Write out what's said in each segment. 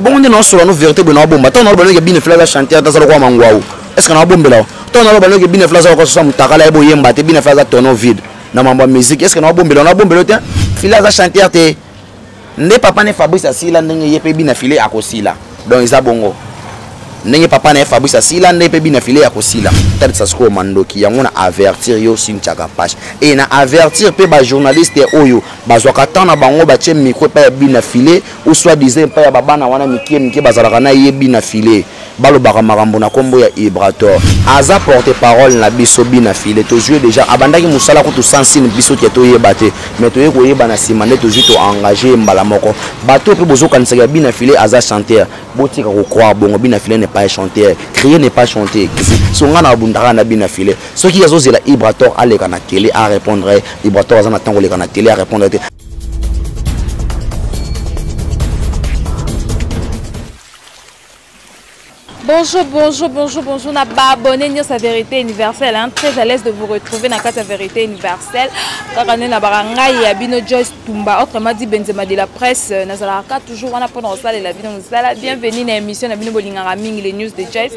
bon on est non solo no vérité bon bomba ton no balé bien flaga chanter dans le roi mangwaou est-ce que na bombe là ton no balé bien flaga ko so mutakala ebo yemba te bien flaga tono vide na mambo musique est-ce que na bombe là na bombe là flaga chanter te ne papa ne Fabrice asila ndenge yepe bien filé akosila donc isa bongo ndenge papa na Fabrice asila ndenge bien filé akosila tête ça sko mandoki yango na avertir yo sinchaka page et na avertir pe ba journaliste oyo bazwaka tant na bango ba tie micro pa bien filé ou soit disait pa ya baba na wana miki bazalaka na yebi na filé balo baka makambo na kombo ya Ibrator aza porte parole na biso bien filé to jouer déjà abandaki musala ko to sansine biso ke to yebate mais to yeko yeba na simane to jouer to engager mbala moko bato pe bozo kanisaka bien filé aza chanteur botika ko croire bongo bien filé n'est pas chanteur crier n'est pas chanter songa na bundaka na bien filé ce qui yazo zela Ibrator aleka na télé à répondre Ibrator aza na tango leka na télé à répondre. Bonjour, n'a pas abonné à sa vérité universelle, hein. Très à l'aise de vous retrouver dans la vérité universelle. Quand on est dans Baranga, il y a Bino Joyce Tumba, autrement dit Benzema de la presse, Nazaraka, toujours on a pendant ça la vie dans ça. Bienvenue dans l'émission de Bino Bolingaraming, les news de Joyce.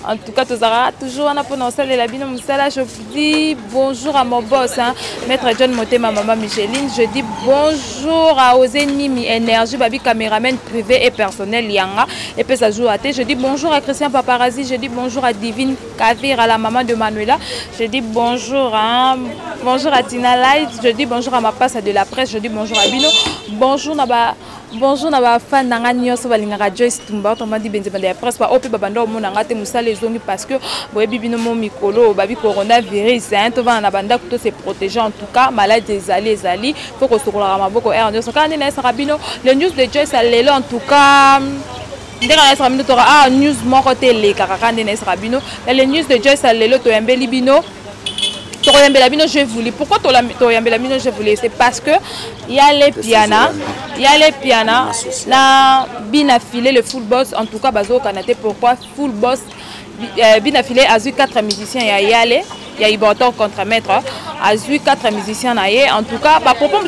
En tout cas, toujours on a pendant ça la vie dans ça. Je vous dis bonjour à mon boss, hein, Maître John Moté, ma maman Micheline. Je dis bonjour à Ozenimi Énergie, Babi caméraman privé et personnel Yanga. Et puis ça joue à thé. Je dis bonjour à Christian Paparazzi, je dis bonjour à Divine Kavir, à la maman de Manuela, je dis bonjour à Tina Light, je dis bonjour à ma passe de la presse, je dis bonjour à Bino, bonjour à ma fan d'Anga Nyos, Valingara Joyce Tumba, on m'a dit Benzema de la presse, pas au plus Babando, mon angate Moussa les zongi parce que Bino mon micolo, Babi coronavirus, hein, tout va en abanda, tout se protéger en tout cas, malade des alliés, faut qu'on se roule à ma boko, le news de Joyce à l'élo en tout cas. News moko télé les news de Joyce Alelo Toyambeli Bino je voulais pourquoi Toyambeli Bino je voulais c'est parce que il y a les pianas là bien affilé le full boss en tout cas bazo Canada pourquoi full boss bien affilé a eu 4 musiciens il y a Ibrator contre-maître a eu 4 musiciens en tout cas pourquoi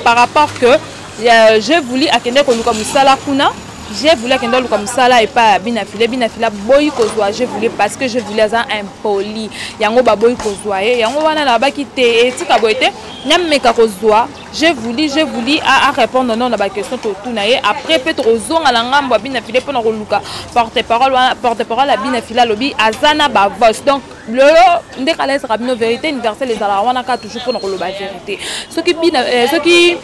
par rapport que je voulais akende ko comme sala kuna. J'ai voulu que nous comme ça là et pas binafila boy kozwa je voulais parce que je voulais un impoli yango ba boy kozwa yango wana na ba kite etika boyete nyameka kozwa je voulais à répondre non na ba question to tunaye après peut-être ozonga la ngambo binafila pour na koluka porte-parole la binafila lobby azana ba voice donc le ndekala sera une vérité universelle les ala wana ka toujours pour na koloba vérité ce qui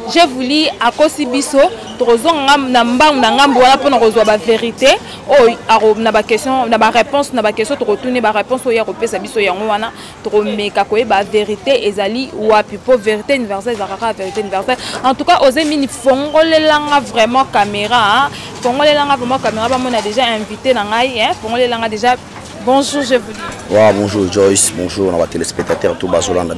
je voulais à Kosibiso tozonga na mbang na ngambo wala pour na kozwa ba vérité o na ba question na ba réponse na ba question to retourner ba réponse o ya kopesa biso yango wana to meka ko ba vérité ezali wapi po vérité universelle zakaka vérité universelle en tout cas ozemini fongolelanga vraiment caméra fongolelanga vraiment caméra ba mona déjà invité na ngai fongolelanga déjà. Bonjour, je vous dis. Wow, bonjour Joyce, bonjour à nos téléspectateurs, tout Bazolanda,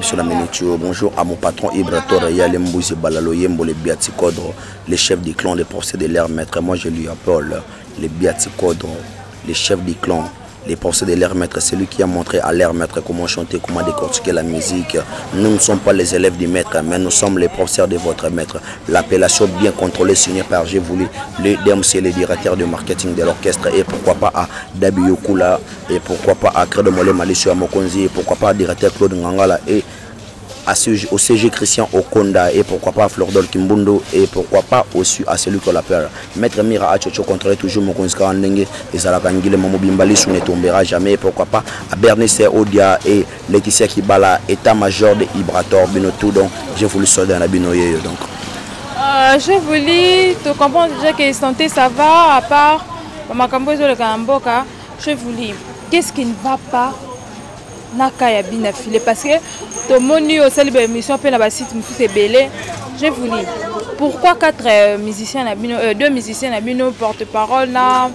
bonjour à mon patron Ibrator, Yalem Mbouzi Balalo, Yembo, les Biati Kodro, les chefs du clan, les procès de l'air maître. Moi je lui appelle les Biati Kodro, les chefs du clan, les procès de l'air maître. C'est lui qui a montré à l'air maître comment chanter, comment décortiquer la musique. Nous ne sommes pas les élèves du maître, mais nous sommes les professeurs de votre maître. L'appellation bien contrôlée signée par J'ai voulu, le DMC, le directeur de marketing de l'orchestre, et pourquoi pas à Dabi Yokula, et pourquoi pas à Credo Mole Malisio Mokonzi, et pourquoi pas à directeur Claude Ngangala, et au CG Christian Okonda, et pourquoi pas à Flordol Kimbundo, et pourquoi pas aussi à celui qu'on l'appelle Maître Mira Achocho contrôler toujours Mokonzi Karandengue, et Zalakangile Momobimbali ne tombera jamais, et pourquoi pas à Bernice Odia et Laetitia Kibala, état-major de Ibrator Binotou, donc j'ai voulu solder un abinoye donc. Je voulais te comprendre déjà que santé ça va, à part ma camboise le Kamboka, je voulais qu'est-ce qui ne va pas Nakaya binafilé parce que ton monu au célèbre émission peut la site c'est belé. Je voulais pourquoi 4 musiciens na 2 musiciens na bino porte-parole na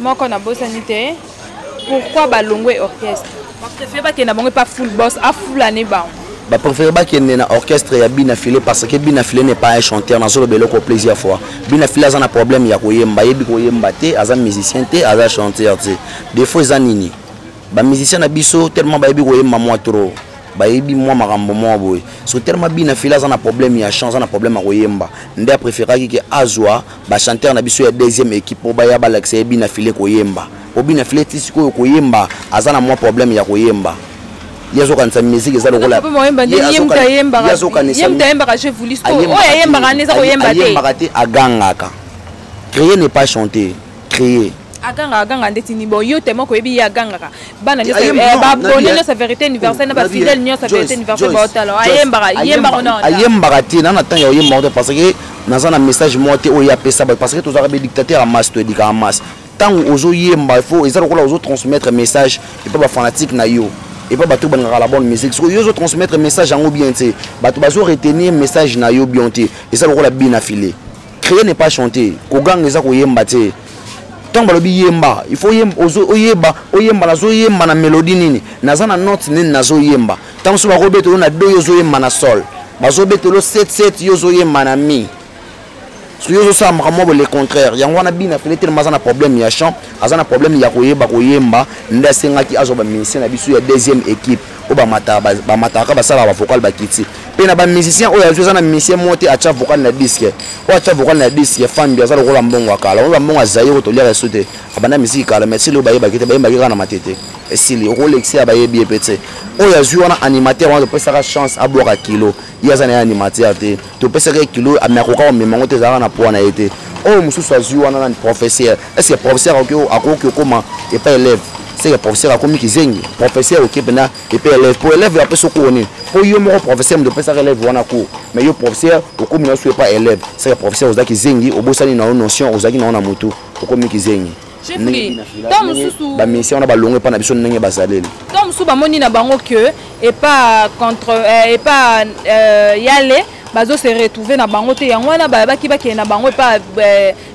moi qu'on a bossé sanité pourquoi balongwe orchestre parce que fait pas que na bongo pas full boss à full année ba bah préfère pas qu'il y ait un orchestre ya binafilé parce que binafilé n'est pas un chanteur na solo belo ko plaisir fois binafilé a un problème ya koyemba yebi koyemba te aza musicien te aza chanteur te des fois zanini ba musicien na biso tellement ba yebi koyemba moi trop bayebi moi makambo mo boy so tellement bina fila za na problème ya chance na problème à koyemba nde a préféré que azwa ba chanteur na biso ya deuxième équipe pour baya ba l'accès bina file koyemba o bina file tisi ko koyemba azana moi problème ya koyemba yazo kanisa musique za lokola yemba yemba ka je voulais sto o yemba kanisa koyemba te agangaka créer n'est pas chanter créer aganga ndetini bo yo tellement ko yebi aganga bana nyo ba bonne sa vérité universelle na ba fidèle nyo sa vérité universelle ba otalo ayemba ona ayemba ti na temps ya yemba parce que dans un message monté o ya pesa parce que tous arabe dictateur en masse to dika en masse tant ozo yemba il faut ils ont ozo transmettre message et pas ba fanatique na yo et pas bato banga la bonne musique so yo ozo transmettre message en bien té bato bazo retenir message na yo bien té et ça lokola bien affilé créer n'est pas chanter ko gang eza ko yemba té balobi yemba il faut oyemba nazo yemba na mélodie nini naza na note nini nazo yemba tant so bakobetelo na do yozo yemba na sol bazo betelo 7 yozo yemba na mi so yozo sa mamo le contraire yango na bina fele tellement na problème ya chant azana problème ya koyemba nda sengaki azo ba musicien na biso ya deuxième équipe o ba mataka ba sala ba vocal ba kiti pe na ba musicien o ya zo na musicien monté acha vocal na disque o acha vocal na disque fan bi azala ko la mbongo akala o la mbongo azayo to lira soute abana musique kala mais silo ba kiti ba na matete esili o lexia ba yebi epete o ya zo na animateur on peut ça chance a boire kilo yaza na animateur te to pesa kilo amakoka o memango te zara na poana été o mususu azu wana na professeur est-ce que professeur akoki comment et pas élève c'est que professeur akomi kizengi professeur OK bena et pas élève pour élève après ce qu'on est pour yo mo professeur de pesa élève wana ko mais yo professeur okomi na pas élève c'est que professeur ozaki zengi obosani na notion ozaki na moto okomi kizengi ba mission na balongo pa na biso ndenge bazaleli donc sous ba moni na bango que et pas contre et pas yale bazo se retrouver na bango te yango na ba ki ba ke na bango pas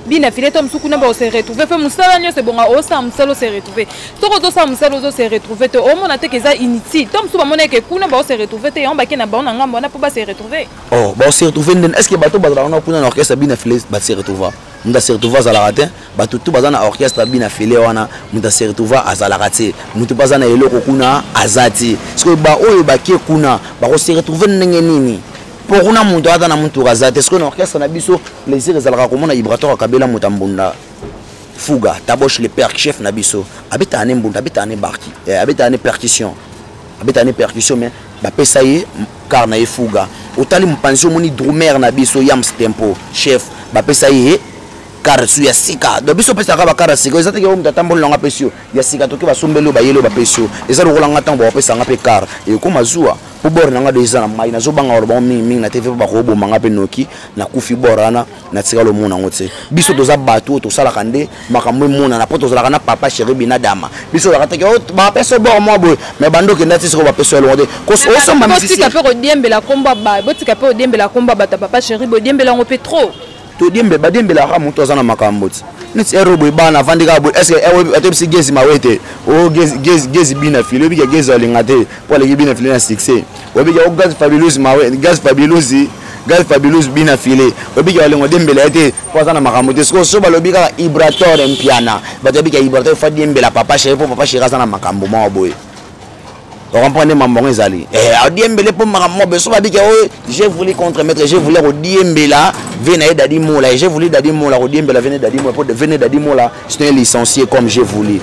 bina filé tom suku na ba se retrouver fait musala nyo se bonga o sa musalo se retrouver to ko to sa musalo zo se retrouver te o mona te ke za inutile tom su ba mona ke kuna ba se retrouver te yango ba ke na ba na ngambo na po ba se retrouver oh ba se retrouver est-ce que bato bazala na kuna na orchestre bina filé ba se retrouver munda se retrouver za la ratin bato tout bazana orchestre bina filé wana munda se retrouver azala raté mutu bazana eloko kuna azati parce que ba oyo ba ke kuna ba ko se retrouver ndenge nini pour una muntu ata na muntu razate est-ce que l'orchestre na biso plaisir ezalaka komona vibratoire kabela mutambunda fuga taboche le père chef na biso abita ane mbunda abita ane barki abita ane percussion mais ba pesa ye car na fuga otali mpanzi moni drummer na biso yams tempo chef ba pesa ye car su ya sika do biso pesa ka ba car sika ezate ke omu tatambo longa pesio ya sika to ke ba sombelo ba yelo ba pesio ezalo kolanga tango ba pesa nga pe car e ko mazua pour bord nanga déjà na mai na zo banga ba mingi na TV ba ko bo manga pe noki na kufi borana na tsika lo mona ngote biso toza bato to sala kande makamwe mona na poto zala kana papa chéri binadama biso la katake ba peso bord mo boy mais bando ke ndati ko ba peso lo ngote ko so so ma misisi botika pe ko diembela komba ba botika pe ko diembela komba ba ta papa chéri bo diembela ngo pe trop to diembe ba diembela ka muto zana makamboti niti erobo bana vandika bo est-ce que atopsi gezi mawete o gezi bina filo bi gezi alingate pour les bina filo na succès obi ga gaz fabulous mawete gaz fabulous bina filé obi ga lengo dembela ete pour zana makamote so balobi ka vibrateur mpiana ba tobi ka vibrateur fa diembela papa chéri zana makambo ma boy on comprend mambo ezali diembele pour makambo be so ba bi ka je voulais contre-mettre je voulais diembela venez dadi mola j'ai voulu dadi mola ko diembela venez dadi mola pour venez dadi mola c'est un licencié comme j'ai voulu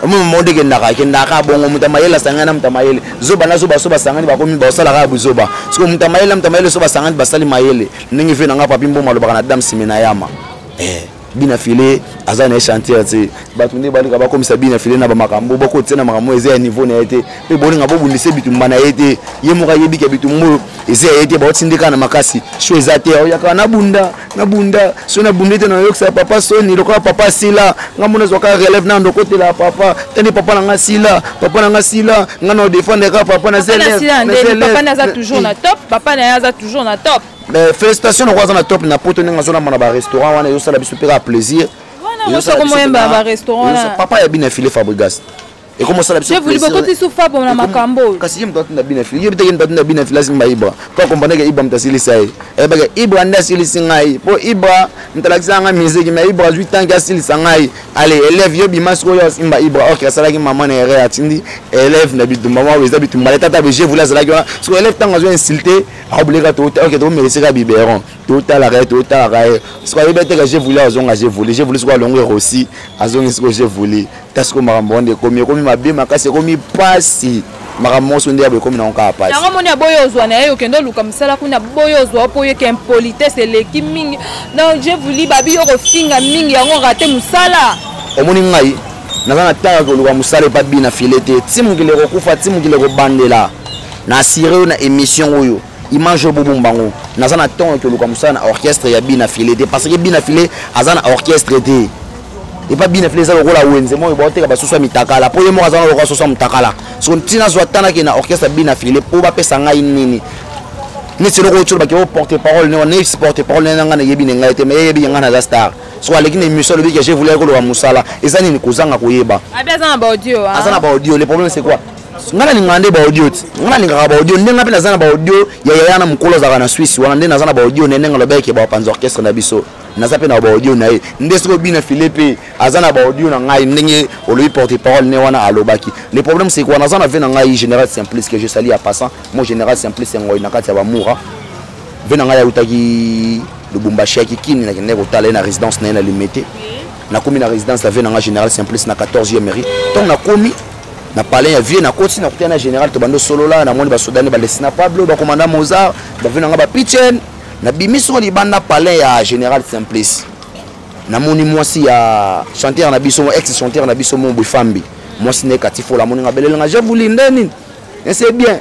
au moment de ndaka bongo mutamayela sangana mutamayele zoba na zoba soba sangani ba komi ba sala ka buzoba parce que mutamayela soba sangani ba sali mayele ningi ve nanga papi mboma lo bana dam simena yama bina filé azana chantier ti batunde balika ba komisa bina filé na ba makambo boko tsena makambo eze niveau na été pe bolinga bo bundise bitumba na été yemuka yebike bitumbo eze été ba otsindika na makasi sho ezate oyaka na bunda so na bundite na yoksa papa soni lokola papa sila ngamona zoka relève na ndoko la papa tene papa na sila ngana défendre ka papa na zele papa na za toujours na top papa na za toujours na top mais félicitations au na top na poto nga zona na ba restaurant wana yo sala biso pera plaisir wana ko mo yemba ba restaurant papa ya bina filé Fabregas et comment ça la je voulais beaucoup de souffrir pour ma cambo kasi yim tatu na bina fili yim teki tatu na bina fili simba Ibra pas comprendre que Ibra mtasili sai e ba Ibra nda sili singai po Ibra mtalakisa nga musique mais Ibra 8 ans gasili sangai allez élève yo bimasko yo simba Ibra OK ça la ki maman na re atindi élève na bitu maman we zabitu mbale tata be je voulais ça la ki so élève tango zo insulter a obliga to OK to mercer ka biberon to la so ba bete que je voulais azonga je voulais so longo aussi azonga ce que je voulais tasko marambonde komi mabe makasi komi pasi makambo so ndia komi na onka pasi yango moni aboyo ozwa na yo kendo luka msala kuna boyo ozwa po yo ke impolitesse leki mingi donc je voulais babi yo kofinga mingi yango raté musala omoni ngai nazana tanga ko luka musala pa bina filete timungile ko kufa timungile ko bandela na siré na émission oyo image bobo mbango nazana tanga ko luka musala na orchestre ya bina filete parce que bina filete azana orchestre te et pas bien fleza lokola wenze mo iboteka basusu mitakala po yemo azana lokola susu mitakala so tina zwatana ke na orchestre bina file po ba pesa ngai nini ni tselo ko tsholo ba ke porte parole ne on porte parole nanga na yebi ngai te me yebi ngana za star so aleki na émission lobi que je voulais ko lo musala ezani ni kozanga ko yeba abi azana ba audio azana ba audio le problème c'est quoi ngana ni ngande ba audio ngana ni ngaba audio ndenga pe nazana ba audio ya na mukolo za na Suisse wana ndenga nazana ba audio nenga lobe ke ba panza orchestre na biso nazape na ba audio na ye ndesiko bina Philippe azana ba audio na ngai ndenge olobi porte parole ne wana alobaki le problème c'est quoi nazana ve na ngai général Simplice que je salue à passant mon général Simplice ngoi na kati ya ba mura ve na ngai ya utaki Lubumbashi ya kikini na kende ko tala na résidence na limité na komi na résidence la ve na ngai général Simplice na 14e mairie donc na komi na palais ya vie na koti na kutana général to bando solo la na moni ba sodani ba Lesina Pablo ba commandant Mozart ba ve na ngai ba Pichen na bimiso libanda palais ya général Simplice na moni mwasi ya chanteur na biso ex chanteur na biso mon Bufambi mwasi ne katifo la moni ngabelele nga je voulais ndeni c'est bien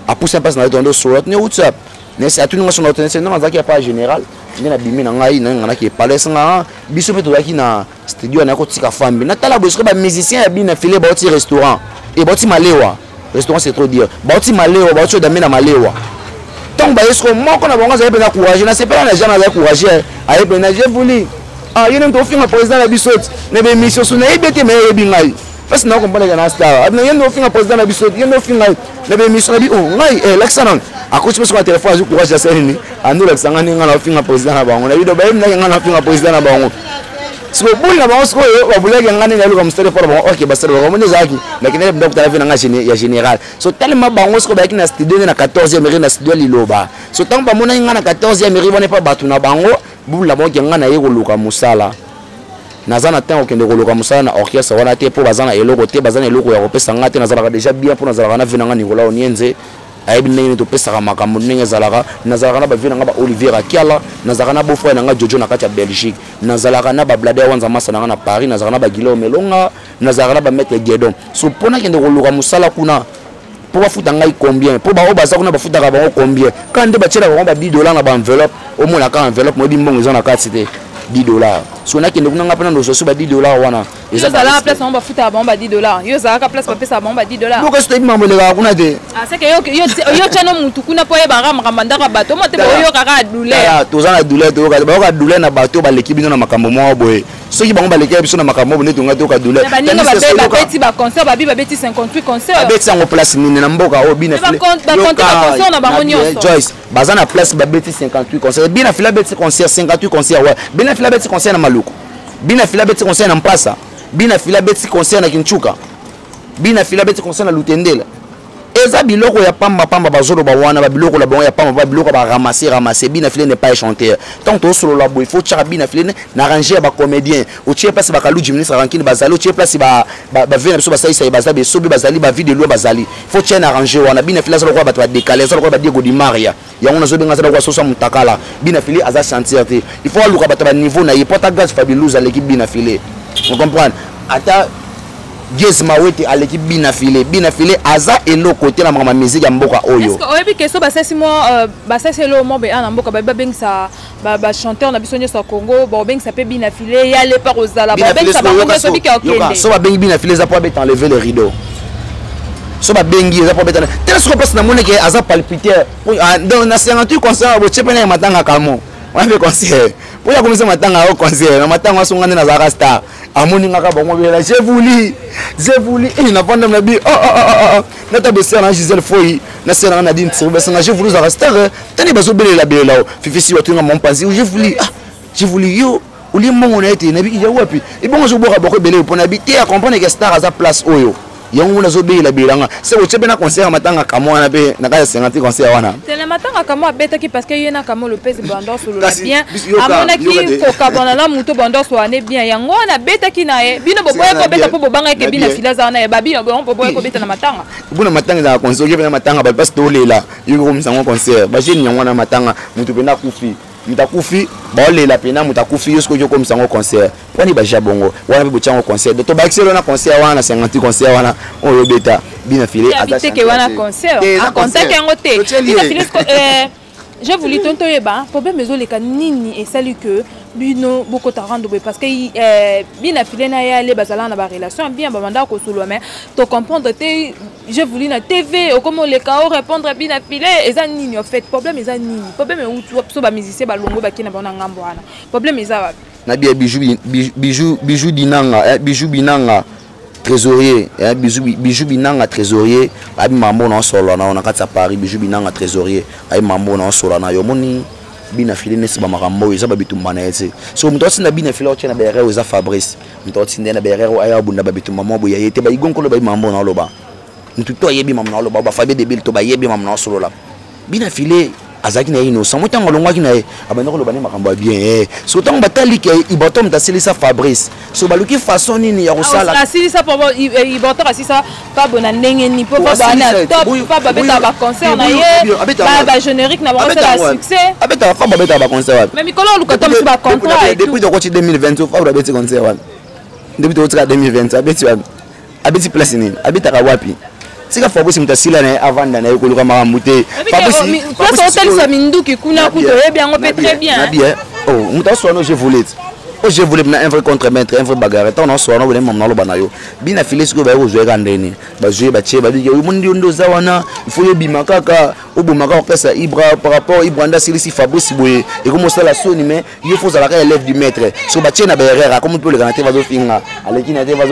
a pousser passe na tondo sur ne WhatsApp ne c'est atuni ngaso na tondo c'est non zaki pas général ne na bimi na ngai na ngana ki palais nga biso peto zaki na studio na ko tika fambi na tala bosko ba musicien ya bina filé ba oti restaurant et ba oti malewa restaurant c'est trop dire ba oti malewa ba oti damina malewa donc ba esko moko na bonga za pena courage na c'est pas na jamais za courage aye pena je voulais ah yene to finga président na bisoti ne be mission suna ebete me ebingai parce na comprendre que na star na yene to finga président na bisoti yene to finga ne be mission bi oh ngai l'excellent akochi peso na téléphone azu courage ça ni ando l'exanga ni ngana finga président na bango na bido ba na ngana finga président na bango so buli na bango sko ba bulege ngani na luka mstari pour bango OK basari bango ni zaki lakini ndio kutala vina ngashini ya général so tellement bango sko ba kina studio na 14e mairie na studio liloba so tant ba mona ngana 14e mairie bone pa batu na bango bula bango ngana yeko luka musala nazana tango kende ko luka musala na orchestre wana te po bazana eloko te bazana eloko ya kopesa ngate nazala déjà bien pour nazala na vina ngani Nicolas Onienze ayebi ndenge to pesa makambo ndenge zalaka nazalaka na ba vina nga ba Olivier Akiala nazalaka na beau frère nga Jojo na kati ya Belgique nazalaka na ba Blader wanza masa na Paris nazalaka na ba Guillaume Melonga nazalaka na ba Maître Guédon so pona kende ko luka musala kuna po bafuta ngai combien po ba obaza kuna bafuta ka bango combien quand nde ba tshela ba $10 na ba enveloppe au moins na ka enveloppe mo bi mbongo zona kati te $10 so na kende kuna ngapana ndo so ba $10 wana eza la place on ba futa ba $10 yo za ka place ba pesa ba $10 donc est-ce que mambo le ka kuna te ah c'est que yo tshano mutu kuna po e ba rama kamandaka bato mo te ba yo kaka douleur to za na douleur to ka douleur na bato ba leki bino na makambo mo boye soki bango ba leki biso na makambo ne to ngati ka douleur ba ninga ba beti ba concert ba bi ba beti 58 concert ba beti sango place nini na mboka o bina ba concert na bango nyonso Joyce bazana place ba beti 58 concert bina fila beti concert 58 concert ouais bina fila beti concert na Maluku bina fila beti concert na Mpasa bina fila beti concert na Kinchuka bina fila beti concert na Lutendela eza biloko ya pamba bazolo ba wana ba biloko la bango ya pamba ba biloko ba ramasser bina fila n'est pas chanteur tant to solo la boy il faut tchara bina fila na ranger ba comédien o tchie place ba kalu ministre rankini bazali o tchie place ba vena so ba saisa bazabe so bi bazali ba vidéo bazali faut tchie na ranger wana bina fila so ko ba décaler so ko ba Diego Di Maria ya ngona zo benga za ko so mutakala bina fila aza chanteur te il faut aluka ba niveau na yipota gas fabiluza l'équipe bina fila on comprend ata Yes mawete à l'équipe bina filé aza elo côté na ma musique ya mboka oyo est-ce que oyebi keso basasi mo basasi lo mo be ana mboka ba bengisa ba chanteur na biso nyoso Congo ba bengisa pe bina filé ya le par ozala ba bengisa ba nyoso bika okende so ba bengi bina filé za po bet enlever les rideaux so ba bengi za po bet tel ce que passe na moneke aza palpiter donc na 58 concert bo tshepena matanga kamo On a fait concert. Pour y commencer maintenant au concert, on m'attend à son année dans la star. À mon ingaka bon j'ai voulu et n'a pas de bi notre bessé na Gisèle Foyi na sera na Nadine Tsirbe na j'ai voulu za star tani bazo bele la bele là fifi si watu ngam penser j'ai voulu yo oli mon on a été na bi ya wapi et bon je boka boko bele pour na bi te à comprendre que star à sa place oyo yango na zo bele la bele nga c'est au chebe na concert matanga kamo na be na ka 50 concert wana tele matanga kamo abeta ki parce que yena kamo le pèse bandor solo la bien amona ki ko kabona la muto bandor so ane bien yango na beta ki na e bino boboye ko beta po bobanga ke bina filaza na e babi boboye ko beta na matanga buna matanga za concert ke na matanga ba parce to lela yuko msango concert ba jeni yango na matanga mutu pena kufi mutakufi ba lela pena mutakufi yusko yo ko msango concert wani ba jabongo wana bo chango concert to ba excellent na concert wana 50 concert wana on le beta bina filé attaché que wana concert en concert yango te bina filé j'ai voulu tonto yeba problème mezo le kanini et salut que bino beaucoup ta rendre parce que bina filé na ya le bazala na ba relation bien ba manda ko solo mais to comprendre te j'ai voulu na TV comment les kao répondre bina filé eza nini en fait problème eza nini problème où tu so ba musicien ba longo ba kina ba na ngambo wana problème eza na bijou binanga trésorier bijou binanga trésorier abi mambo na solo na kata Paris bijou binanga trésorier abi mambo na solo na yo moni bina filé ne seba makambo eza ba bitumba na ete so mutoti na bina filé otena ba erreur eza Fabrice mutoti na ba erreur aya bunda ba bitumba mambo ya yete ba igonkolo ba mambo na loba ntuto yebi mambo na loba ba fabe de bil to ba yebi mambo na solo la bina filé azaki na innocent motango longwaki na abanda ko lobani makambo bien so tango batali ke ibotom ta silisa Fabrice so baluki façon nini ya kosala la silisa pour ibotom asisa pas bona ndenge ni po ba na top pas ba beta ba concert na ye ba générique na ba la succès abeta fa ba beta ba concert mais mikolo luka tom ba contrat depuis de côté 2020 fa ba beta concert wan depuis de côté 2020 abeti place nini abeta ka wapi sika Fabrice mutasila na avant na yo koluka makamute Fabrice place hôtel sa minduki kuna kuto bien on peut très bien bien oh mutaso no je voulais na un vrai contre maître un vrai bagarre tant on soit no le mamna lo banayo bina filé siko ba yo jouer kandeni ba jouer ba tie ba di yo mundi ndo zawana il faut yo bima kaka obomaka okesa Ibra par rapport Ibranda silisi Fabrice boye et comme ça la soni mais il faut ça la élève du maître so ba tie na ba erreur comme tout le ganate va zo finga aleki na te va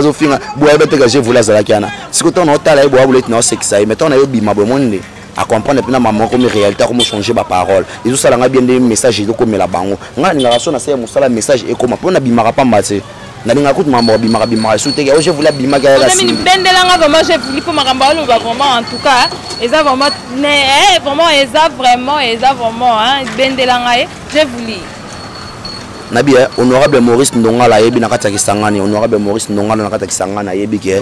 zo finga boye ba te ka je voulais za kiana siko ton otala e boye bolet na sexa mais ton na yo bima bo monde à comprendre maintenant maman comme réalité comment changer ma parole et tout ça là bien des messages et comme la bango nga ni ngaraso na c'est musala message et comment pour na bimaka pas mbatse na linga kutu maman bimaka soute que je voulais bimaka la si bendela nga vraiment je voulais pour makamba lo vraiment en tout cas et ça vraiment hein bendela nga je voulais nabi honorable Maurice Ndongala yebi na kata kisangani honorable Maurice Ndongala na kata kisangana yebi ke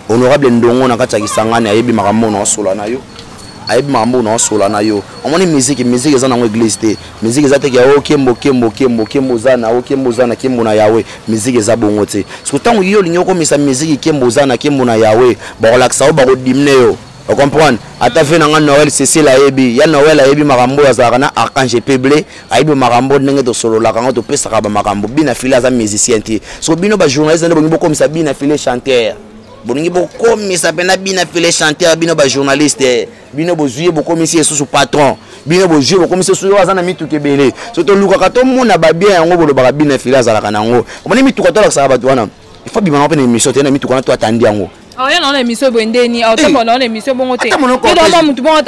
honorable Ndongo na kata kisangani yebi makambo na sola na yo ayebi mambo na sola na yo omoni musique eza na église te musique eza te ya kembo zana kembo na yawe musique eza bongo te so tango yo linyo ko misa musique kembo zana kembo na yawe ba relaxa o ba ko dimne yo o comprendre ata fe na nga Noël c'est la yebi ya Noël ayebi makambo ya zaka na archange peble ayebi makambo ndenge to solo la kanga to pesa ka ba makambo bina fila za musicien te so bino ba journaliste ne bongo ko misa bina file chanteur boningi boko misa pena bina file chanteur bino ba journaliste bino bozuye boko misi sous patron bino bozuye boko misi sous wazana mituke belé surtout luka to mona ba bien yango bolo ba bina file azala kanango omoni mituka to la sa batu wana il faut bima pena émission tena mituka na to atandi yango ya na émission bondeni atambo na émission bongo te to mutu bongo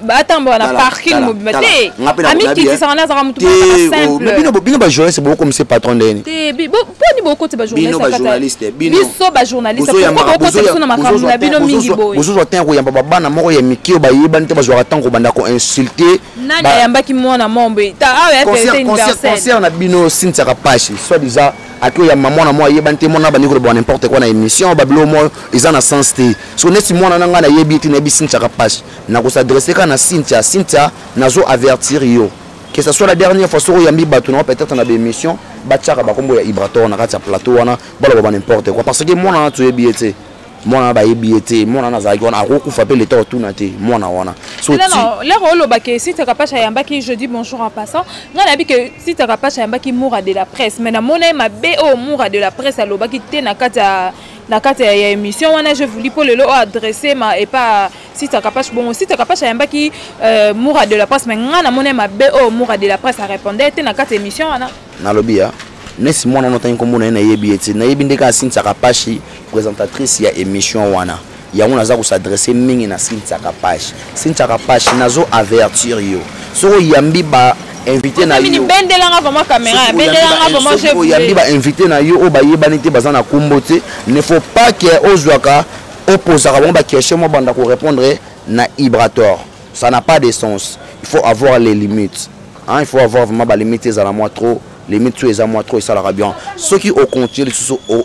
atambo na parking mobile ami kiti sana za mutu simple bino ba journaliste boko misi patron ndeni te boni boko te ba journaliste bino ba journaliste boko te na makambo na bino mingi boy bozo tengo yamba bana moko ya mikio ba yeba nte ba joa tango banda ko insulter nani yamba ki mwana mombe ta awe fete universel concert na bino Cynthia Kapashi soit déjà akio ya maman na moi yeba nte mona ba ni ko ba n'importe quoi na émission ba bilo mo ils en sens te so neti mwana nanga na yebi ti na bi Cynthia Kapashi na ko s'adresser kana Cynthia nazo avertir yo que ça soit la dernière fois so yambi batu na peut-être na émission ba tchaka ba kombo ya Ibrator na kati ya plateau wana ba n'importe quoi parce que mwana na to yebi ete mwana ba yebi ete mwana na zaki wana akokufa pe leta otuna te mwana wana so non le rôle ba que Cynthia Kapashi yamba ki je dis bonjour en passant nga na bi que Cynthia Kapashi yamba ki moura de la presse mais na mona ma bo moura de la presse aloba ki te na kati ya émission wana je voulais pour le adresser ma et pas site capable bon site capable yamba qui moura de la presse mais ngana mona mabe o moura de la presse a répondait te na carte émission ana na lobby hein nesi mwana nota nkombo na yebi eti na yebi ndeka Cynthia Kapashi présentatrice ya émission wana ya on aza ko s'adresser mingi na Cynthia Kapashi nazo avertir yo so yambi ba invité na yo mini bendelanga vraiment caméra bendelanga vraiment je vous yambi ba invité na yo o ba yebani te bazana kombote ne faut pas que ozwaka opposera bon ba question mo banda ko répondre na Ibrator ça n'a pas de sens il faut avoir les limites hein il faut avoir vraiment ba limites à la moi trop limite tu es à moi trop et ça la bien ceux qui au continue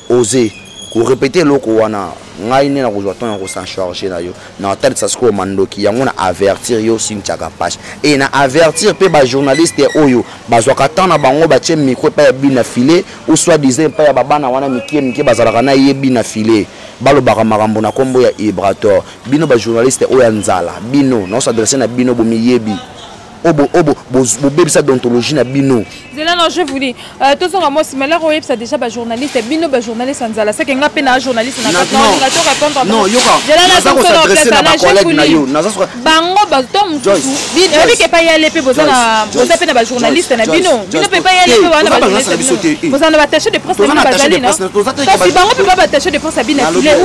oser pour répéter le wana ngai ne na ko zoto na ko s'en charger na yo na tête ça sko mandoki ya ngona avertir yo Cynthia Kapashi et na avertir pe ba journaliste oyo bazwaka tana bango ba tie micro pa bina filé ou soit disait pa ya babana wana mike bazalaka na yebi na filé balo baka makambo na kombo ya Ibrator bino ba journaliste oyo nzala bino na s'adresser na bino bo miyebi obo bebisa d'ontologie na bino zela non je vous dis tout ça moi si malheur web ça déjà ba journaliste bino ba journaliste nzala c'est que nga pe na journaliste na ka répondre non yoka zela na ko s'adresser na ba collègue na yo na ça bango ba tom bino ebi ke pa y aller pe bozana boza pe na ba journaliste na bino pe pa y aller pe wana ba journaliste bozana ba tâche de presse na bazali na si bango pe ba tâche de presse bino où est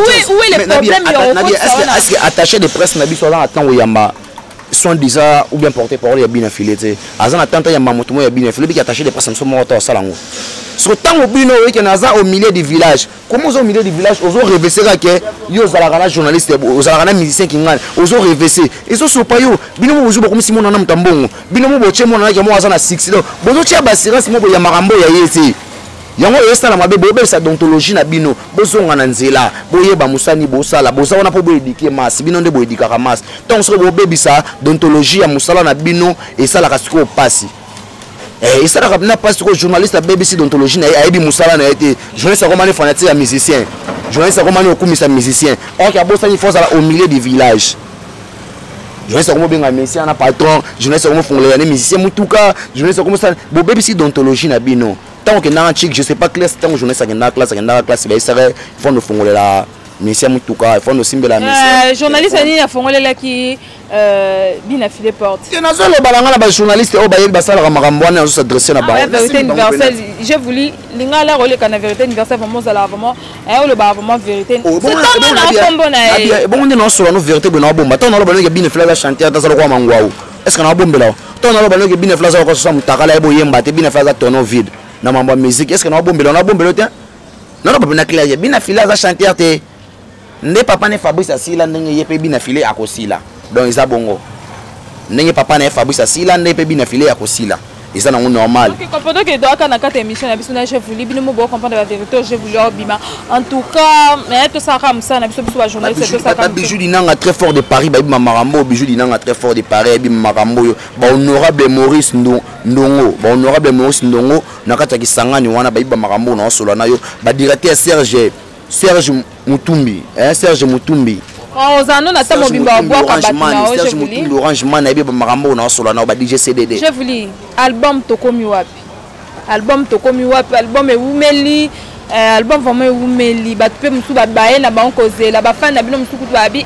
le problème yo est-ce que attaché de presse na biso là attend oyamba sont déjà ou bien porté parole ya bien affilé té azana tanta ya mamoto mo ya bien affilé bi attaché de presse so mo to salango so tango bino weke naza au milieu du village comment au milieu du village ozo revesser que yo zala kana journaliste ozala kana musicien kingana ozo revesser ezo so pa yo bino mo ozo comme si mo na mtambongo bino mo boche mo na ke mo azana 6 do bozo tia basirance mo bo ya makambo ya yesi yango esala mabe bobelisa d'ontologie na bino bozonga na nzela boyeba musani bosala bozana po boedike mas bino nde boedikaka mas donc so bobebisa d'ontologie ya musala na bino esala kasiko pasi esala na pasi ko journaliste a BBC d'ontologie na ayebi musala na été journaliste comme un fanatique ya musicien journaliste comme un okumisa musicien ok abosani force au milieu du village journaliste comme benga musicien na patron journaliste comme fongolera na musicien mutuka journaliste comme ça bobebisi d'ontologie na bino tant que dans chic je sais pas classe tant que journaliste qui na classe ba isere fond de fongolela musicien mutuka fond de simbela musicien journaliste ni na fongolela ki bina filé porte et nazo le balanga na ba journaliste o ba yel basala makambo na zo s'adresser na ba vérité universelle je voulais lingala role kana vérité universelle vraiment ça là vraiment le ba vraiment vérité c'est tant na kombo na bon on est non sur no vérité bon bomba tant na ba bina flaga chanter ta sala kwa mangwao est-ce que na bombela tant na ba bina flaga kwa so mutakala ebo yemba te bina flaga tono vide na mambo musique est-ce que na bombelo te non pas na clair bina fila za chanter te nde papa ne Fabrice Asila ndenge yepe bina file akosila donc isa bongo ndenge papa ne Fabrice Asila nde pe bina file akosila isa na normal OK comprendre que doka na carte émission na biso na chef voulu bino mo comprendre la vérité je voulais obima en tout cas mais tout ça comme ça na biso ba journaliste tout ça comme bijou dinanga très fort de Paris ba marambo bijou dinanga très fort de Paris bi marambo ba honorable Maurice Ndongo ba honorable Maurice Ndongo na kata kisangani wana ba marambo na solo na yo ba directeur Serge Mutumbi Serge Mutumbi ozano na tamo bimba bwa ka batina o je voulais Orange Man na biba marambo na solo na ba DJ CDD je voulais album tokomi wapi album ewumeli album vraiment ewumeli batupe musu babaye na bankozela bafana na bino musu kutu babi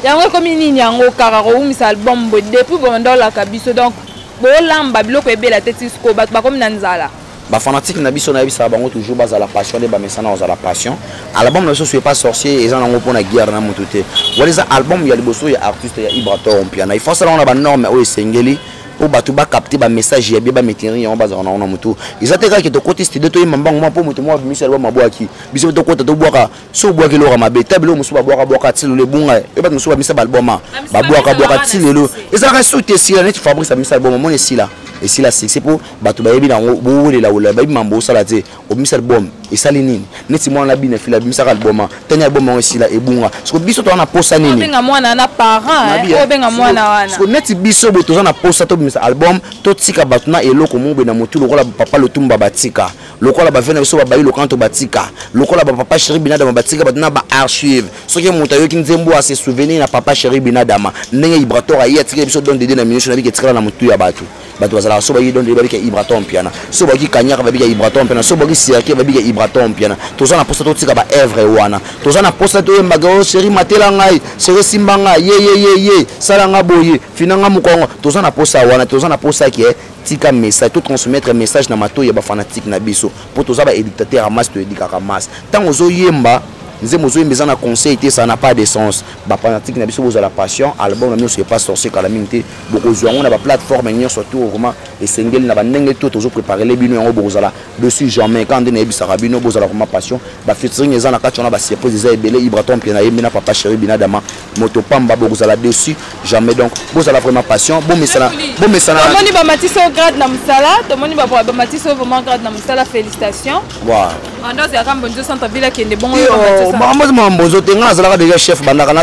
yango komi nini yango kaka ko umisa album bo depuis bondola kabiso donc bolamba biloko ebela tetisko batu bakomi na nzala ba fanatique na biso na bisa bango toujours baza la passion de ba mesana oza la passion album na so soit pas sorcier et ça nango pona guerre na mutute waliza album ya liboso ya artiste ya Ibrator piano il faut ça on a ba norme o esengeli pour batu ba capter ba message ya ba metiri on baza na mutu izateka ki to côté studio to yimbango mo po mutu mo bimisa album mabwaki biso to kota to bwaka so bwaki lo mabe tabelo musu ba bwaka tilo le bunga e ba musu ba misa ba album ba bwaka tilo ezaka soute sila net Fabrice misa album mo ne sila et si la c'est pour batu ba yebi na bo le la wala ba mambo sala te o misa album et sali nini neti mo na bina fila misa album tanya album mo sila e bunga so biso to na posa nini benga mwana na parent o benga mwana wana so neti biso bo to na posa to misa album to tika batu na eloko mo be na motu lokola papa lotumba batika lokola ba vena biso ba bayi lokanto batika lokola ba papa chéri binadama batika batu na ba archive so ke moto yo ki nzembo a se souvenir na papa chéri binadama ndenge Ibrator ayi atika biso don dede na minute na bi ke tika na motu ya batu bato bazala so bayi donde babika Ibraton piana so baki kanyaka babika Ibraton piana so baki siraki babika Ibraton piana tozana posta totika ba evre wana tozana posta to yembaga série matela ngai série simbanga ye salanga boye finanga mukongo tozana posta wana tozana posta ki tika message tout transmettre message na mato ya ba fanatique na biso pour toza ba éducateur à masse to éducateur à masse tant ozo yemba nous avons un conseil, ça n'a pas de sens. Les fanatiques n'ont pas la passion. Album, nous ne pas sorcier quand la minute. Beaucoup de gens ont la plateforme, surtout vraiment les singles, n'a pas tout toujours préparé les binous en bozala. Dessus jamais quand on est bisarabino, bozala vraiment passion. Bah featuring les gens la catch on a bah c'est posé Ibele Ibraton puis on a papa chéri binadama motopamba bozala dessus jamais donc bozala vraiment passion. Bon mais ça. Bon mais ça. Tout le monde va matisser au grade na musala. Tout le monde va matisser vraiment grade na musala. Félicitations. Wow. On a c'est quand bonjour centre ville qui est bon. Moi mbozo te nga nazalaka déjà chef bandaka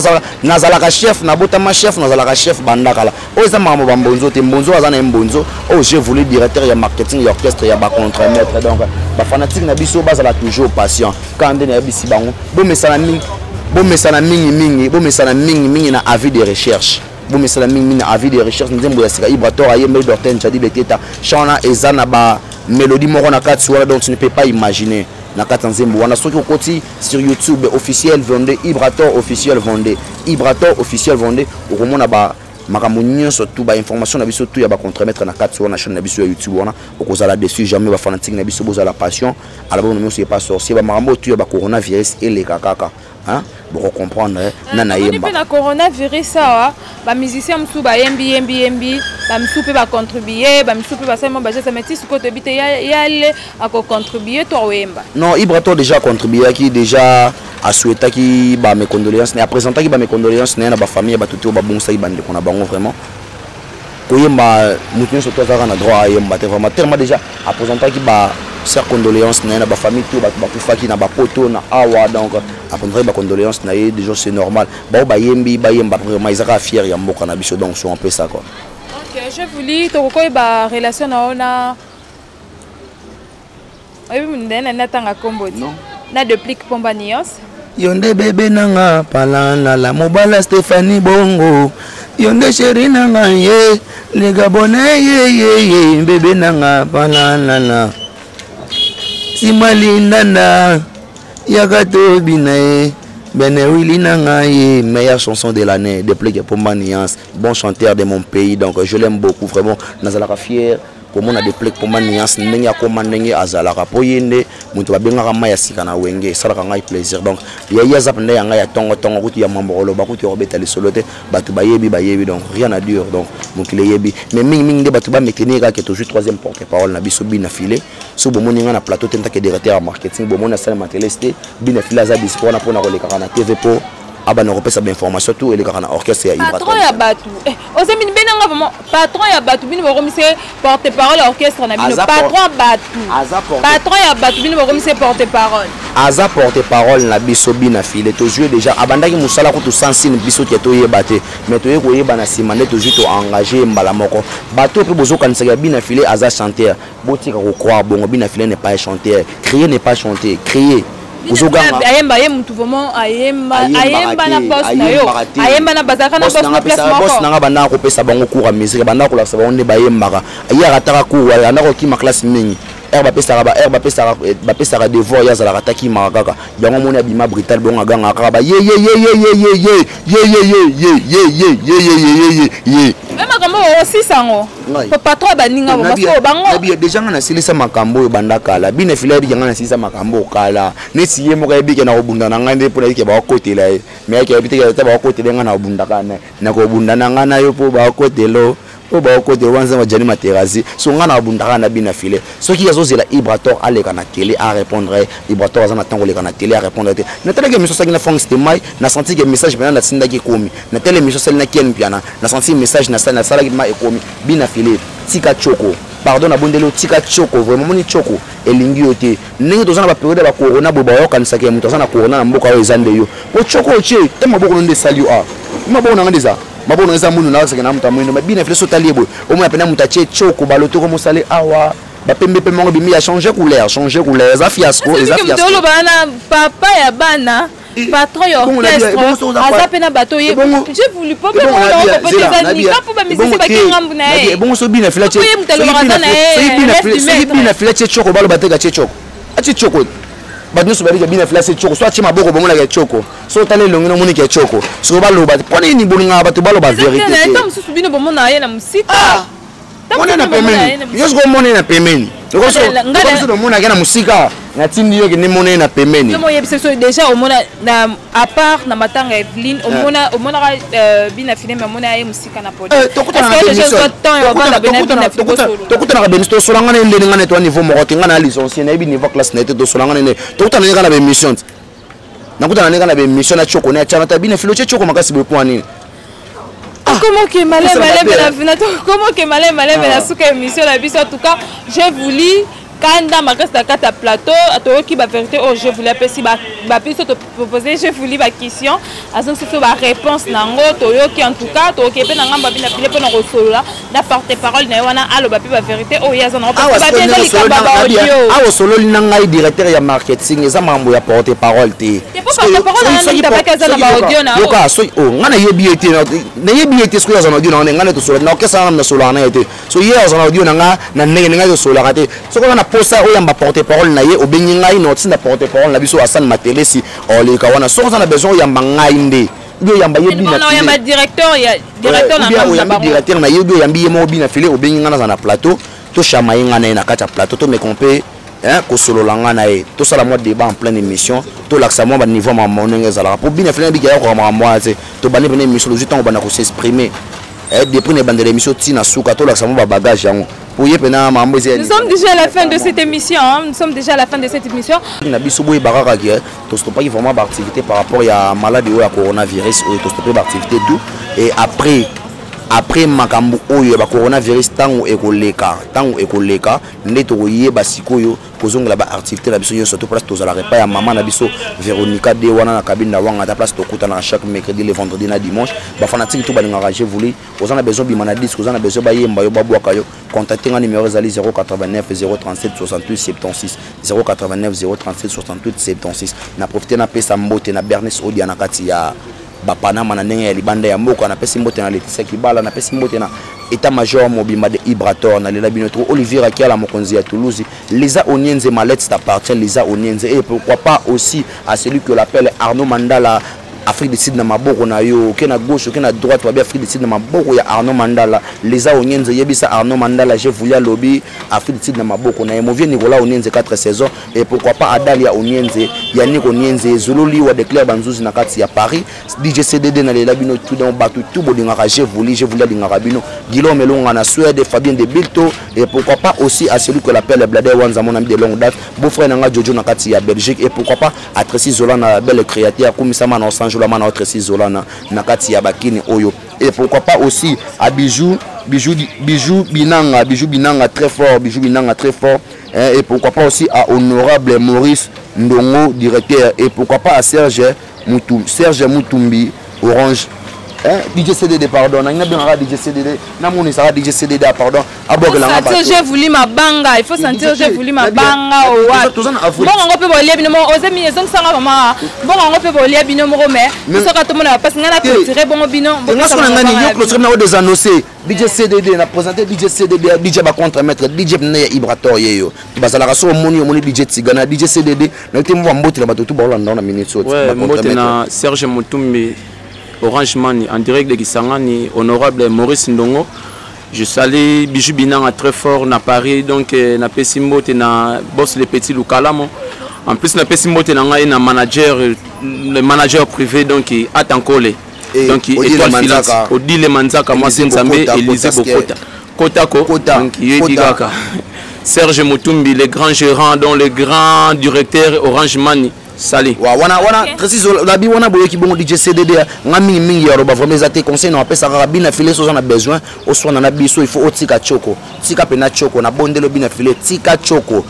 nazalaka chef nabotama chef nazalaka chef bandaka la oyo eza makambo bambonzo te mbonzo aza na mbonzo oyo j'ai voulu directeur ya marketing ya orchestre ya bacontremaître donc bafanatique na biso bazala toujours patient quand nde na yebisi bango bomesana mingi na avis de recherche bomesana mingi na avis de recherche nzembo ya sika Ibraton ayembe Dorten Jadi Beteta chana eza na ba mélodie moko na kati wala donc tu ne peux pas imaginer na katanzembo wana soki okoti sur YouTube officiel Vendée Ibraton officiel Vendée okomona ba makambo nyonso tout ba information na biso tout ya ba contre-mettre na kati wana chaîne na biso ya YouTube wana okozala dessus jamais ba fanatique na biso bozala passion alors nous c'est pas sorcier ba makambo tout ya ba coronavirus et les kakaka hein pour comprendre nana yemba na coronavirus ça ba musicien msu ba yembi ba msu pe ba contribuer ba msu pe ba seulement ba ça metti ce côté bité ya aller à contribuer toi yemba non Ibraton déjà contribué qui déjà a souhaité qui ba mes condoléances a présenté qui ba mes condoléances na ba famille ba tout ba bon ça ibande qu'on a bango vraiment koyemba mutu surtout ça na droit yemba vraiment tellement déjà a présenté qui ba chers condoléances na ba famille tout ba kufaki na ba poto na awa donc après ba condoléances na déjà c'est normal ba yemba vraiment ils sont fiers ya mboka na biso donc c'est un peu ça quoi. OK, je voulais to ko ba relation na ona ayi mundena na tanga kombodi na duplique pomba nios yonde bébé nanga palala la mobala Stéphanie Bongo yonde chéri nanga ye les gabonais ye bébé nanga palala la Simali nana yagato binae Benewili nanga ye meilleure chanson de l'année depuis que Pomba Niance bon chanteur de mon pays donc je l'aime beaucoup vraiment nazalaka fier pour mon a des plaques pour maniance n'enga commandé azalaka poyende mutu babengaka maya sika na wenge salaka ngai plaisir donc ya zap nda yanga ya tongo kuti ya mambolo bakuti robeta le solote batu bayebi donc rien à dire donc mukile yebi mais mingi de batu ba metenir ka toujours troisième porte-parole na biso bina filé so bomoni nga na plateau tenta ke directeur marketing bomoni salle matéleste bina filé za dispo na pona koleka na TV po abana repesa ba information tout et les kana orchestre ya Ibraton patron ya batu ozemi benanga vraiment patron ya batu bino bakomise porte-parole orchestre na bino patron ya batu bino bakomise porte-parole aza porte-parole na biso bina filé to jouer déjà abandaki musala ko to sansine biso ke to yebate mais to yeko yeba na sima ne to juste to engager mbala moko bato pe bozo kanisa ya bina filé aza chanteur botika ko croire bongo bina filé n'est pas chanteur crier n'est pas chanter crier ayemba ye mutu vraiment ayemba na poste na yo ayemba na bazaka na poste place moko boss nanga banda ko pesa bango cours à musique banda ko la sa bango ne bayemba ya rataka cours ya ndako ki ma classe mingi ba pesa devoir ya zala rataki makaka yango moni abima brutal bonga ganga ka ye même makambo aussi sango patron baninga bango déjà ngana silisa makambo banda kala bine filabi ngana silisa makambo kala neti ye moka ebike na obunda na ngande pona ke ba kotela mais ke ebike ta ba kotela ngana obunda kana na ko obunda na ngana yo po ba kotelo po ba kotelo wanza majani materazi so ngana obunda na bina filé ce qui azozela Ibraton aleka na télé à répondre Ibraton azana tango leka na télé à répondre na télé que mission sakina fonks te mai na senti que message bana na sinda ki komi na télé mission salina kien piana na senti message na sala ki ma ekomi bina filé tika choko pardon na bondelo tika choko vraiment moni choko elingi yote ningi tozana ba période ba corona bo ba yokanisa ke mutu azana corona na mboka ezande yo o choko che te maboko nde salio a maboko na ndeza maboko na munu na saka na mutu amwino bina filé sotali ebo o mo apena mutu che choko baloto ko mosale awa ba pembe pembe ngo bimi a changer couleur za fiasco bana papa ya bana patron ya orchestre aza pe na bato ye j'ai voulu pas pe mona ko peut-être ni pas pour ba musicien ba kingambu na ye bon so bina fila che bina fila che choko balo bateka che choko achi choko badno so bali bina fila che choko so achi maboko bomona ke choko so tale longino moni ke choko so balo bat pone ni bolinga bato balo ba vérité te tam so bino bomona ye na musika mona na pemeni yesko mona na pemeni so so mona ke na musika na tindi yo ke ne mona na pemeni no ye biso déjà au mona na à part na matanga Evelyn au mona bina filé mais mona ye musika na podi tokutana na benisto solanga na ndeni ngane to niveau moko tinga na licencié na bi niveau classe na to solanga ne tokutana ne kana be mission na kutana ne kana be mission na choko na chana ta bina filo che choko makasi be point comment que malé comment que malé la souka émission la biso en tout cas j'ai voulu quand ma reste à plateau à toi qui va vérité oh je voulais appeler si ba te proposer je voulais ba question azon surtout ba réponse nango toyo qui en tout cas to ke pe nanga babina pile pe na rosolola na porte parole na wana alo ba ba vérité oh ya zana ba ba audio ah solo linanga directeur ya marketing eza mambo ya porte parole te porte parole na tabaka za ba audio na yoka so oh ngana yebi ete na yebi ete sko ya zana audio na ngana to solo na okesa na solo na ete so ya zana audio na na nenga to solo kate so ko na posa o yamba porte parole na ye obengi ngai no tinda porte parole na biso Hassan Matele si oleka wana so on a besoin yamba ngai nde bio yamba yebi na yamba directeur ya directeur na ngamba yamba directeur na yebi yambi mo bina file obengi ngana na plateau to chama yenga na kata plateau to me compé hein ko solo langa na e to sala mo débat en pleine émission to laksa mo ba niveau ma monenge zala pour bina file bi ya ko ma mo ate to bani bene émission le temps bana ko s'exprimer depuis ne bande l'émission tina souka to laksa mo ba bagage yango. Nous sommes déjà à la fin de cette émission. Nous sommes déjà à la fin de cette émission. Nous avons stoppé vraiment d'activité par rapport à la maladie ou à coronavirus. Nous avons stoppé d'activité tout. Et après makambu oyo ba coronavirus tango ekoleka neto yeba sikoyo kozonga ba activité la biso surtout place to zala repas ya maman na biso Véronica de wana na cabine na wanga ta place to kutana chaque mercredi le vendredi na dimanche ba fanatique tout ba ngaraje voulu ozana besoin bi manadis ozana besoin ba yemba yo babwaka yo contacter nga numéro zali 089 037 68 76 089 037 68 76 na profiter na pesa mbote na Bernice Odia na kati ya bapanama na ndenge ya libanda ya mboka na pesi mbote na Laetitia Kibala na pesi mbote na état major mobima de Ibrator na lela binotro Olivier Akia mokonzi ya Toulouse Lisa Onienze Malette t'appartient Lisa Onienze et pourquoi pas aussi à celui que l'appelle Arnaud Mandala Afrique du Sud na maboko na yo ke na gauche ke na droite wa Afrique du Sud na maboko ya Arnaud Mandala Lisa Onienze yebisa Arnaud Mandala je voulais lobby Afrique du Sud na maboko na Movie Nicolas Onienze 4 saisons et pourquoi pas Adalia Onienze Yannick Onienze Zululi wa Declare Banzuzi na kati ya Paris DJ CDD na lela bino tout dans batu tout bodinga je voulais dinga bino Guillaume Melonga na Suède Fabien de Bilto et pourquoi pas aussi à celui que l'appelle Blader Wanza mon ami de longue date beau-frère nanga Jojo na kati ya Belgique et pourquoi pas à Tracy Zola na belle créateur comme ça na Jola na Tracy Zola na kati ya Bakini Oyo et pourquoi pas aussi à Bijou Binanga très fort et pourquoi pas aussi à honorable Maurice Ndongo directeur et pourquoi pas à Serge Moutumbi Orange DJ CDD pardon na bien DJ CDD na moni ça DJ CDD pardon abog la ngaba j'ai voulu ma banga il faut sentir j'ai voulu ma banga o wa bon on peut voler bino oze mi ezong sanga mama bon on peut voler bino mo mais so ka to mona parce ngana tirer bon bino nga so ngani yo close na o désannoncé DJ CDD na présenter DJ CDD DJ ba contre maître DJ na Ibrator yeyo bazala ka so moni DJ Tigana DJ CDD na te mo mbote na bato tout ba na minute so ba mbote na Serge Moutumbi Orange Mani en direct de Kisangani, honorable Maurice Ndongo. Je salue Bijou Binanga très fort na Paris, donc na Pessimbote na boss le petit Lukalamo. En plus na Pessimbote na manager, le manager privé donc Atankole. Donc étoile filante. Odile Manzaka, moi c'est Nzambe, Élisée Bokota. Kotako, donc Yedigaka. Serge Moutumbi, le grand gérant, dont le grand directeur Orange Mani. Salut. Wana précise la bi wana boye ki bongo DJ CDD nga mingi ya roba vraiment zate conseil na pesa rabina filet so na besoin au soin na biso il faut otika choko tika pena choko na bondelo bina filet tika choko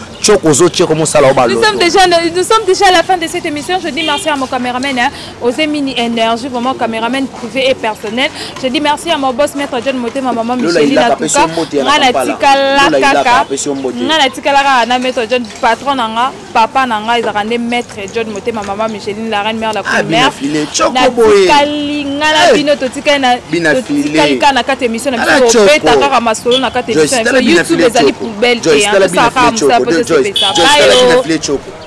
zo choko mo sala obalo. Nous sommes déjà à la fin de cette émission. Je dis merci à mon caméraman aux Mini Énergie vraiment caméraman privé et personnel. Je dis merci à mon boss maître John Moté ma maman Micheline Atuka ngana tika la kaka na maître John patron nanga papa nanga ils a maître John Motema, maman Micheline, la reine mère, la première. Na tikali ngala bino totika na totikali kana kata émission na biso beta kaka masolo na kata émission na YouTube ezali poubelle te hein ça ka musa peut se faire ça.